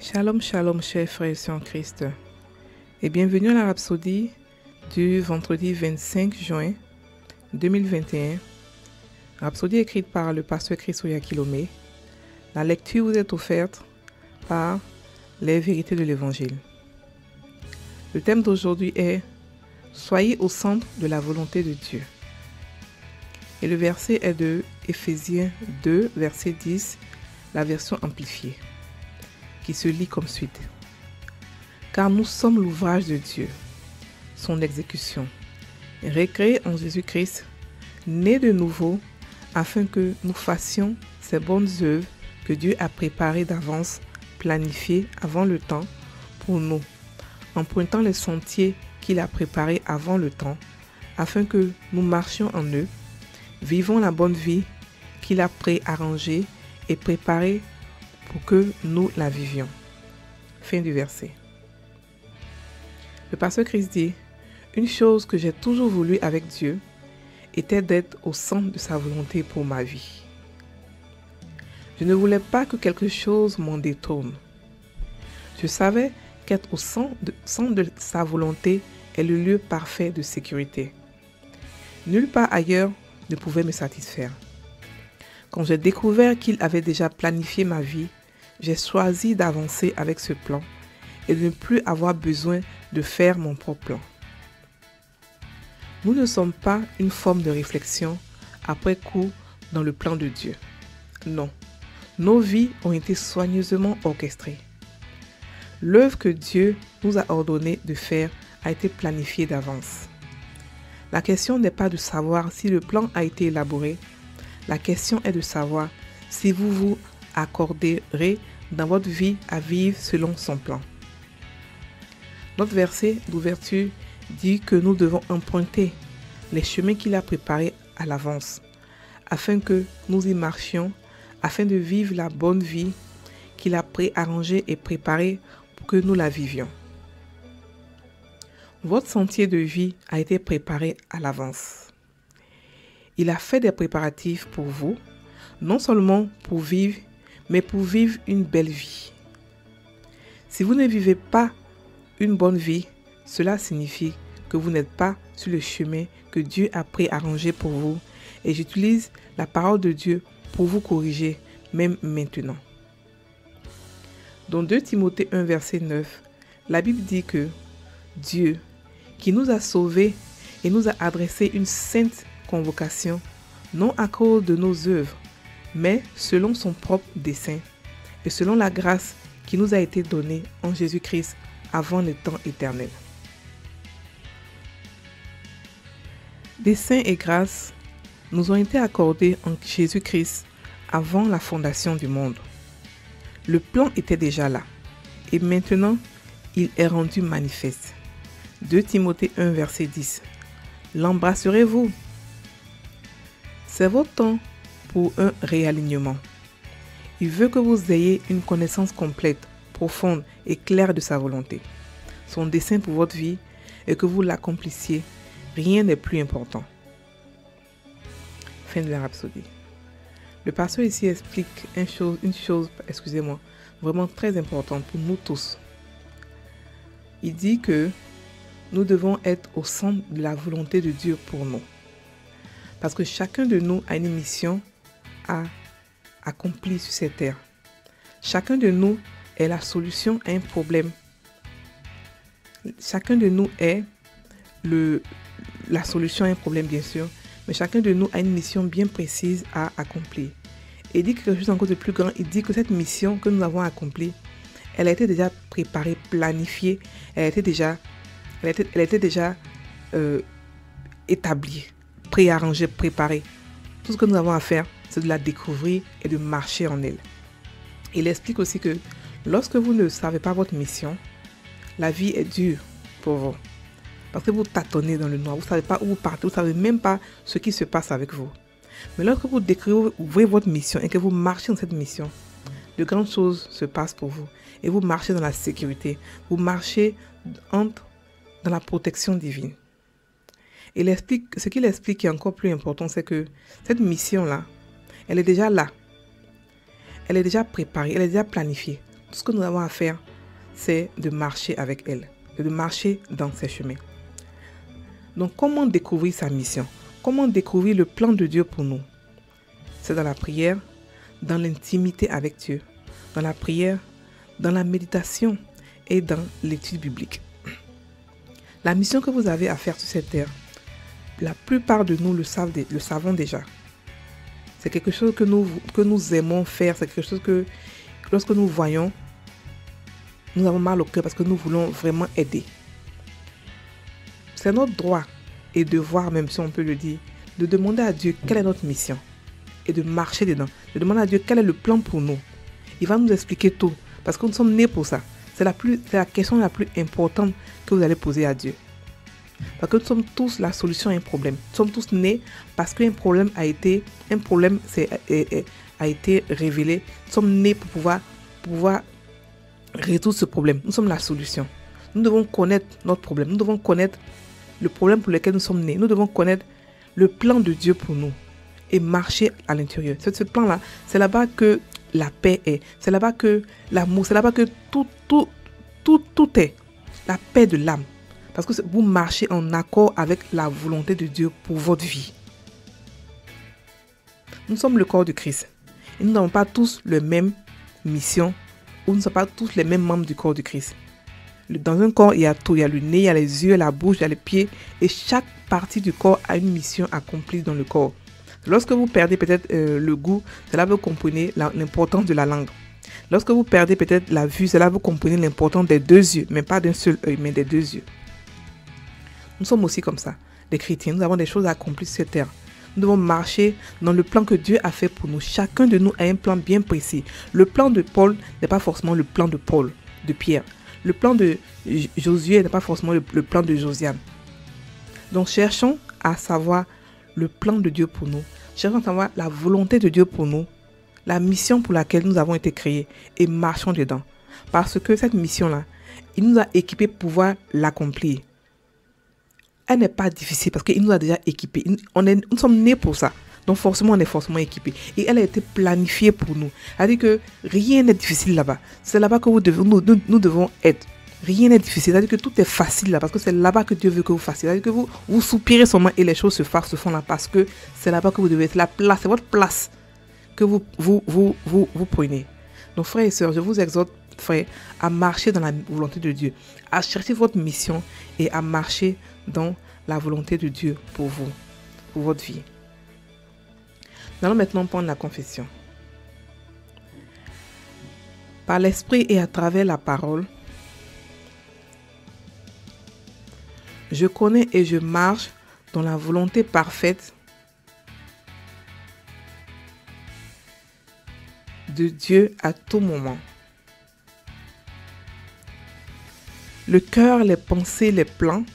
Shalom, shalom, chers frères et sœurs en Christ, et bienvenue à la Rhapsodie du vendredi 25 juin 2021. Rhapsodie écrite par le pasteur Chris Oyakilome. La lecture vous est offerte par les vérités de l'Évangile. Le thème d'aujourd'hui est « Soyez au centre de la volonté de Dieu ». Et le verset est de Éphésiens 2, verset 10, la version amplifiée, qui se lit comme suite. Car nous sommes l'ouvrage de Dieu, son exécution, récréé en Jésus-Christ, né de nouveau, afin que nous fassions ces bonnes œuvres que Dieu a préparées d'avance, planifiées avant le temps pour nous, empruntant les sentiers qu'il a préparés avant le temps, afin que nous marchions en eux, vivons la bonne vie qu'il a préarrangée et préparée pour que nous la vivions. Fin du verset. Le pasteur Christ dit, « Une chose que j'ai toujours voulu avec Dieu était d'être au centre de sa volonté pour ma vie. Je ne voulais pas que quelque chose m'en détourne. Je savais qu'être au centre de sa volonté est le lieu parfait de sécurité. Nulle part ailleurs ne pouvait me satisfaire. Quand j'ai découvert qu'il avait déjà planifié ma vie, j'ai choisi d'avancer avec ce plan et de ne plus avoir besoin de faire mon propre plan. Nous ne sommes pas une forme de réflexion après coup dans le plan de Dieu. Non, nos vies ont été soigneusement orchestrées. L'œuvre que Dieu nous a ordonné de faire a été planifiée d'avance. La question n'est pas de savoir si le plan a été élaboré. La question est de savoir si vous vous accorderez dans votre vie à vivre selon son plan. Notre verset d'ouverture dit que nous devons emprunter les chemins qu'il a préparés à l'avance, afin que nous y marchions, afin de vivre la bonne vie qu'il a préarrangée et préparée pour que nous la vivions. Votre sentier de vie a été préparé à l'avance. Il a fait des préparatifs pour vous, non seulement pour vivre, mais pour vivre une belle vie. Si vous ne vivez pas une bonne vie, cela signifie que vous n'êtes pas sur le chemin que Dieu a préarrangé pour vous. Et j'utilise la parole de Dieu pour vous corriger, même maintenant. Dans 2 Timothée 1, verset 9, la Bible dit que Dieu, qui nous a sauvés et nous a adressé une sainte convocation, non à cause de nos œuvres, mais selon son propre dessein et selon la grâce qui nous a été donnée en Jésus-Christ avant le temps éternel. Dessein et grâce nous ont été accordés en Jésus-Christ avant la fondation du monde. Le plan était déjà là et maintenant il est rendu manifeste. 2 Timothée 1, verset 10. L'embrasserez-vous? C'est votre temps pour un réalignement. Il veut que vous ayez une connaissance complète, profonde et claire de sa volonté. Son dessein pour votre vie est que vous l'accomplissiez. Rien n'est plus important. Fin de la rhapsodie. Le pasteur ici explique une chose, vraiment très importante pour nous tous. Il dit que nous devons être au centre de la volonté de Dieu pour nous. Parce que chacun de nous a une mission à accomplir sur cette terre. Chacun de nous est la solution à un problème. Chacun de nous est la solution à un problème, bien sûr, mais chacun de nous a une mission bien précise à accomplir. Et il dit quelque chose encore de plus grand. Il dit que cette mission que nous avons accomplie, elle a été déjà préparée, planifiée, elle était déjà établie, préarrangée, préparée. Tout ce que nous avons à faire, c'est de la découvrir et de marcher en elle. Il explique aussi que lorsque vous ne savez pas votre mission, la vie est dure pour vous. Parce que vous tâtonnez dans le noir, vous ne savez pas où vous partez, vous ne savez même pas ce qui se passe avec vous. Mais lorsque vous découvrez votre mission et que vous marchez dans cette mission, de grandes choses se passent pour vous. Et vous marchez dans la sécurité, vous marchez dans la protection divine. Et ce qu'il explique qui est encore plus important, c'est que cette mission-là, elle est déjà là. Elle est déjà préparée, elle est déjà planifiée. Tout ce que nous avons à faire, c'est de marcher avec elle, de marcher dans ses chemins. Donc, comment découvrir sa mission? Comment découvrir le plan de Dieu pour nous? C'est dans la prière, dans l'intimité avec Dieu, dans la prière, dans la méditation et dans l'étude biblique. La mission que vous avez à faire sur cette terre, la plupart de nous le savons déjà. C'est quelque chose que nous aimons faire, c'est quelque chose que lorsque nous voyons, nous avons mal au cœur parce que nous voulons vraiment aider. C'est notre droit et devoir, même si on peut le dire, de demander à Dieu quelle est notre mission et de marcher dedans. De demander à Dieu quel est le plan pour nous. Il va nous expliquer tout parce que nous sommes nés pour ça. C'est la question la plus importante que vous allez poser à Dieu. Parce que nous sommes tous la solution à un problème. Nous sommes tous nés parce qu'un problème a été révélé. Nous sommes nés pour pouvoir résoudre ce problème. Nous sommes la solution. Nous devons connaître notre problème. Nous devons connaître le problème pour lequel nous sommes nés. Nous devons connaître le plan de Dieu pour nous et marcher à l'intérieur. C'est ce plan-là. C'est là-bas que la paix est. C'est là-bas que l'amour, c'est là-bas que tout est. La paix de l'âme. Parce que vous marchez en accord avec la volonté de Dieu pour votre vie. Nous sommes le corps de Christ. Et nous n'avons pas tous la même mission ou nous ne sommes pas tous les mêmes membres du corps de Christ. Dans un corps, il y a tout. Il y a le nez, il y a les yeux, la bouche, il y a les pieds. Et chaque partie du corps a une mission accomplie dans le corps. Lorsque vous perdez peut-être le goût, cela vous comprenez l'importance de la langue. Lorsque vous perdez peut-être la vue, cela vous comprenez l'importance des deux yeux. Mais pas d'un seul œil, mais des deux yeux. Nous sommes aussi comme ça, les chrétiens. Nous avons des choses à accomplir sur cette terre. Nous devons marcher dans le plan que Dieu a fait pour nous. Chacun de nous a un plan bien précis. Le plan de Paul n'est pas forcément le plan de Paul, de Pierre. Le plan de Josué n'est pas forcément le plan de Josiane. Donc cherchons à savoir le plan de Dieu pour nous. Cherchons à savoir la volonté de Dieu pour nous. La mission pour laquelle nous avons été créés. Et marchons dedans. Parce que cette mission-là, il nous a équipés pour pouvoir l'accomplir. Elle n'est pas difficile parce qu'il nous a déjà équipés. Nous sommes nés pour ça. Donc forcément, on est forcément équipés. Et elle a été planifiée pour nous. C'est-à-dire que rien n'est difficile là-bas. C'est là-bas que nous devons être. Rien n'est difficile. C'est-à-dire que tout est facile là. Parce que c'est là-bas que Dieu veut que vous fassiez. C'est-à-dire que vous soupirez seulement et les choses se font là. Parce que c'est là-bas que vous devez être. La place, c'est votre place que vous prenez. Donc frères et sœurs, je vous exhorte, frères, à marcher dans la volonté de Dieu. À chercher votre mission et à marcher dans la volonté de Dieu pour vous, pour votre vie. Nous allons maintenant prendre la confession. Par l'Esprit et à travers la parole, je connais et je marche dans la volonté parfaite de Dieu à tout moment. Le cœur, les pensées, les plans,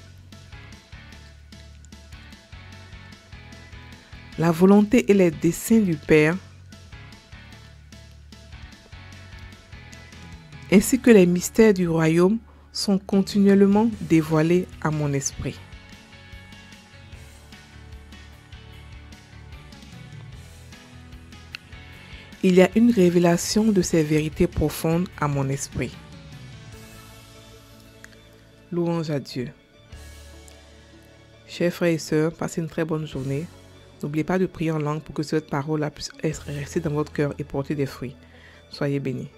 la volonté et les desseins du Père, ainsi que les mystères du royaume sont continuellement dévoilés à mon esprit. Il y a une révélation de ces vérités profondes à mon esprit. Louange à Dieu. Chers frères et sœurs, passez une très bonne journée. N'oubliez pas de prier en langue pour que cette parole puisse rester dans votre cœur et porter des fruits. Soyez bénis.